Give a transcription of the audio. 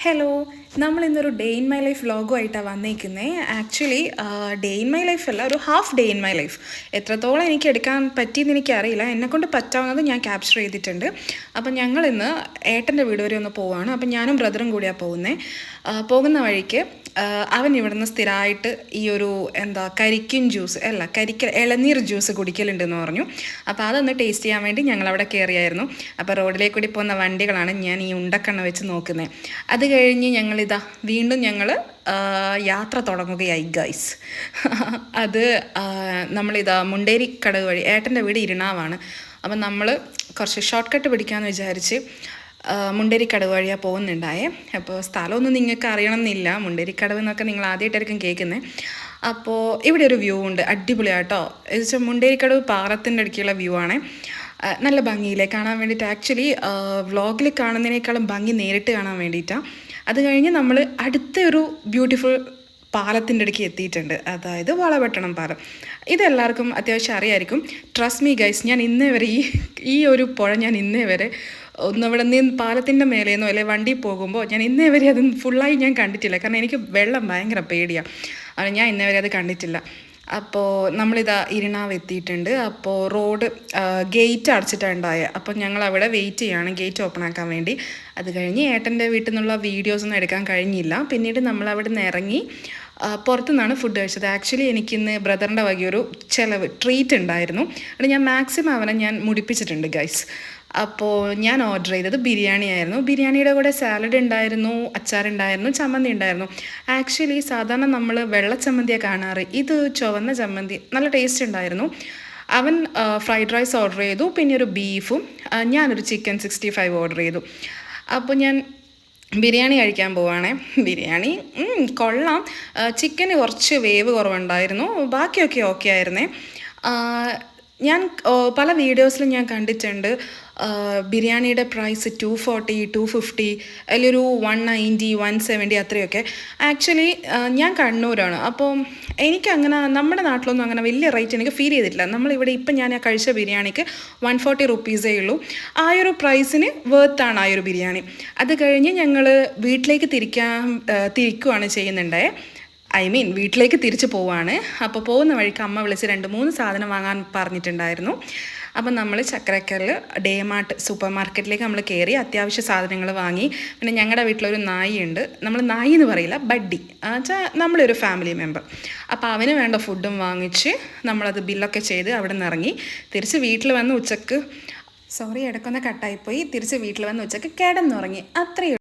Hello, നമ്മൾ ഇന്നൊരു day in my life വ്ളോഗുമായിട്ടാണ് വന്നിരിക്കുന്നത്. Actually day in my life അല്ല, ഒരു half day in my life. എത്രത്തോളം എനിക്ക് എടുക്കാൻ പറ്റിയെന്ന് എനിക്കറിയില്ല. എന്നെക്കൊണ്ട് പറ്റാവുന്നത് ഞാൻ ക്യാപ്ചർ ചെയ്തിട്ടുണ്ട്. അപ്പം ഞങ്ങളിന്ന് ഏട്ടൻ്റെ വീട് വരെ ഒന്ന് പോവുകയാണ്. അപ്പം ഞാനും ബ്രദറും കൂടിയാണ് പോകുന്നത്. പോകുന്ന വഴിക്ക് അവൻ ഇവിടുന്ന് സ്ഥിരമായിട്ട് ഈ ഒരു കരിക്കിൻ ജ്യൂസ് ഇളനീർ ജ്യൂസ് കുടിക്കലുണ്ടെന്ന് പറഞ്ഞു. അപ്പോൾ അതൊന്ന് ടേസ്റ്റ് ചെയ്യാൻ വേണ്ടി ഞങ്ങളവിടെ കയറിയായിരുന്നു. അപ്പോൾ റോഡിലേക്ക് കൂടി പോകുന്ന വണ്ടികളാണ് ഞാൻ ഈ ഉണ്ടക്കണ്ണ വെച്ച് നോക്കുന്നത്. അത് കഴിഞ്ഞ് വീണ്ടും ഞങ്ങൾ യാത്ര തുടങ്ങുകയായി ഗൈസ്. അത് മുണ്ടേരിക്കടവ് വഴി, ഏട്ടൻ്റെ വീട് ഇരിണാവാണ്. അപ്പം നമ്മൾ കുറച്ച് ഷോർട്ട് കട്ട് പിടിക്കാമെന്ന് വിചാരിച്ച് മുണ്ടേരിക്കടവ് വഴിയാണ് പോകുന്നുണ്ടായേ. അപ്പോൾ സ്ഥലമൊന്നും നിങ്ങൾക്ക് അറിയണം എന്നില്ല. മുണ്ടേരിക്കടവ് എന്നൊക്കെ നിങ്ങൾ ആദ്യമായിട്ടായിരിക്കും കേൾക്കുന്നത്. അപ്പോൾ ഇവിടെ ഒരു വ്യൂ ഉണ്ട്, അടിപൊളിയാട്ടോ. എന്ന് വെച്ചാൽ മുണ്ടേരിക്കടവ് പാറത്തിൻ്റെ അടുക്കുള്ള വ്യൂ ആണ്. നല്ല ഭംഗിയില്ലേ കാണാൻ വേണ്ടിയിട്ട്. ആക്ച്വലി വ്ളോഗിൽ കാണുന്നതിനേക്കാളും ഭംഗി നേരിട്ട് കാണാൻ വേണ്ടിയിട്ടാണ്. അത് കഴിഞ്ഞ് നമ്മൾ അടുത്തൊരു ബ്യൂട്ടിഫുൾ പാലത്തിൻ്റെ ഇടയ്ക്ക് എത്തിയിട്ടുണ്ട്, അതായത് വളപട്ടണം പാലം. ഇതെല്ലാവർക്കും അത്യാവശ്യം അറിയായിരിക്കും. ട്രസ്റ്റ് മീ ഗൈസ്, ഞാൻ ഇന്നേ വരെ ഈ ഒരു പുഴ ഞാൻ ഇന്നേ വരെ ഒന്നിവിടെ നിന്ന് പാലത്തിൻ്റെ മേലേന്നോ അല്ലെങ്കിൽ വണ്ടി പോകുമ്പോൾ ഞാൻ ഇന്നേ വരെ അത് ഫുള്ളായി ഞാൻ കണ്ടിട്ടില്ല. കാരണം എനിക്ക് വെള്ളം ഭയങ്കര പേടിയാണ്. അത് ഞാൻ ഇന്നേ വരെ അത് കണ്ടിട്ടില്ല. അപ്പോൾ ഇരിണാവ് എത്തിയിട്ടുണ്ട്. അപ്പോൾ റോഡ് ഗേറ്റ് അടച്ചിട്ടുണ്ടായത്. അപ്പോൾ ഞങ്ങൾ അവിടെ വെയിറ്റ് ചെയ്യുകയാണ് ഗേറ്റ് ഓപ്പൺ ആക്കാൻ വേണ്ടി. അത് കഴിഞ്ഞ് ഏട്ടൻ്റെ വീട്ടിൽ നിന്നുള്ള വീഡിയോസൊന്നും എടുക്കാൻ കഴിഞ്ഞില്ല. പിന്നീട് നമ്മൾ അവിടെ നിന്ന് ഇറങ്ങി പുറത്തു നിന്നാണ് ഫുഡ് കഴിച്ചത്. ആക്ച്വലി എനിക്കിന്ന് ബ്രദറിൻ്റെ വകയൊരു ട്രീറ്റ് ഉണ്ടായിരുന്നു. അത് ഞാൻ മാക്സിമം അവനെ ഞാൻ മുടിപ്പിച്ചിട്ടുണ്ട് ഗൈസ്. അപ്പോൾ ഞാൻ ഓർഡർ ചെയ്തത് ബിരിയാണി ആയിരുന്നു. ബിരിയാണിയുടെ കൂടെ സാലഡ് ഉണ്ടായിരുന്നു, അച്ചാറുണ്ടായിരുന്നു, ചമ്മന്തി ഉണ്ടായിരുന്നു. ആക്ച്വലി സാധാരണ നമ്മൾ വെള്ള ചമ്മന്തിയാണ് കാണാറ്, ഇത് ചുവന്ന ചമ്മന്തി. നല്ല ടേസ്റ്റ് ഉണ്ടായിരുന്നു. അവൻ ഫ്രൈഡ് റൈസ് ഓർഡർ ചെയ്തു, പിന്നെ ഒരു ബീഫും, ഞാനൊരു ചിക്കൻ 65 ഓർഡർ ചെയ്തു. അപ്പോൾ ഞാൻ ബിരിയാണി കഴിക്കാൻ പോവുകയാണേ. ബിരിയാണി കൊള്ളാം. ചിക്കന് കുറച്ച് വേവ് കുറവുണ്ടായിരുന്നു, ബാക്കിയൊക്കെ ഓക്കെ ആയിരുന്നേ. ഞാൻ പല വീഡിയോസിലും ഞാൻ കണ്ടിട്ടുണ്ട് ബിരിയാണിയുടെ പ്രൈസ് 240, 250, അതിലൊരു 190, 170 അത്രയൊക്കെ. ആക്ച്വലി ഞാൻ കണ്ണൂരാണ്. അപ്പോൾ എനിക്കങ്ങനെ നമ്മുടെ നാട്ടിലൊന്നും അങ്ങനെ വലിയ റേറ്റ് എനിക്ക് ഫീൽ ചെയ്തിട്ടില്ല. നമ്മളിവിടെ ഇപ്പം ഞാൻ കഴിച്ച ബിരിയാണിക്ക് 140 റുപ്പീസേ ഉള്ളൂ. ആ ഒരു പ്രൈസിന് വേർത്താണ് ആ ഒരു ബിരിയാണി. അത് കഴിഞ്ഞ് ഞങ്ങൾ വീട്ടിലേക്ക് തിരിക്കുകയാണ് ചെയ്യുന്നുണ്ടേ. വീട്ടിലേക്ക് തിരിച്ചു പോവാണ്. അപ്പോൾ പോകുന്ന വഴിക്ക് അമ്മ വിളിച്ച് 2-3 സാധനം വാങ്ങാൻ പറഞ്ഞിട്ടുണ്ടായിരുന്നു. അപ്പം നമ്മൾ ചക്കരക്കല്ല് ഡേമാർട്ട് സൂപ്പർ മാർക്കറ്റിലേക്ക് നമ്മൾ കയറി അത്യാവശ്യ സാധനങ്ങൾ വാങ്ങി. പിന്നെ ഞങ്ങളുടെ വീട്ടിലൊരു നായിയുണ്ട്, നമ്മൾ നായി എന്ന് പറയില്ല, ബഡ്ഡി വെച്ചാൽ നമ്മളൊരു ഫാമിലി മെമ്പർ. അപ്പോൾ അവന് വേണ്ട ഫുഡും വാങ്ങിച്ച് നമ്മളത് ബില്ലൊക്കെ ചെയ്ത് അവിടെ നിന്ന് ഇറങ്ങി. തിരിച്ച് വീട്ടിൽ വന്ന് ഉച്ചക്ക് ഇടയ്ക്കൊന്ന് കട്ടായിപ്പോയി. തിരിച്ച് വീട്ടിൽ വന്ന് ഉച്ചക്ക് കിടന്നുറങ്ങി. അത്രയേ